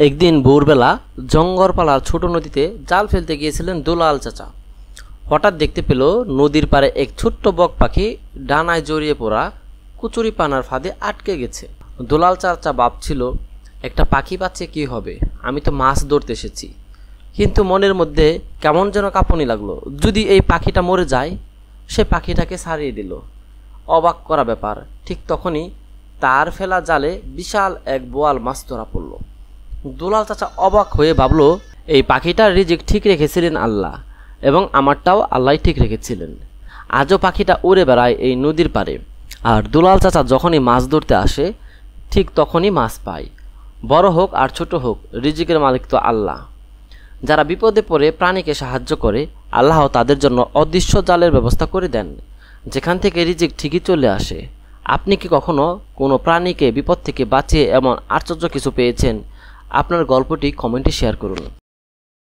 একদিন ভোরবেলা জঙ্গলপাড়ার ছোট নদীতে জাল ফেলতে গিয়েছিলেন দুলাল চাচা। হঠাৎ দেখতে পেল নদীর পাড়ে এক ছোট্ট বক পাখি ডানায় জড়িয়ে পড়া কুচুরি পানার ফাঁদে আটকে গেছে। দুলাল চাচা ভাবছিল, একটা পাখি পাচ্ছে কি হবে, আমি তো মাছ ধরতে এসেছি। কিন্তু মনের মধ্যে কেমন যেন কাঁপুনি লাগলো, যদি এই পাখিটা মরে যায়। সে পাখিটাকে ছাড়িয়ে দিল। অবাক করা ব্যাপার, ঠিক তখনই তার ফেলা জালে বিশাল এক বোয়াল মাছ ধরা পড়ল। দুলাল চাচা অবাক হয়ে ভাবল, এই পাখিটার রিজিক ঠিক রেখেছিলেন আল্লাহ, এবং আমারটাও আল্লাহ ঠিক রেখেছিলেন। আজও পাখিটা উড়ে বেড়ায় এই নদীর পাড়ে, আর দুলাল চাচা যখনই মাছ ধরতে আসে ঠিক তখনই মাছ পায়। বড় হোক আর ছোট হোক, রিজিকের মালিক তো আল্লাহ। যারা বিপদে পড়ে প্রাণীকে সাহায্য করে, আল্লাহ তাদের জন্য অদৃশ্য জালের ব্যবস্থা করে দেন, যেখান থেকে রিজিক ঠিকই চলে আসে। আপনি কি কখনো কোনো প্রাণীকে বিপদ থেকে বাঁচিয়ে এমন আশ্চর্য কিছু পেয়েছেন? আপনার গল্পটি কমেন্টে শেয়ার করুন।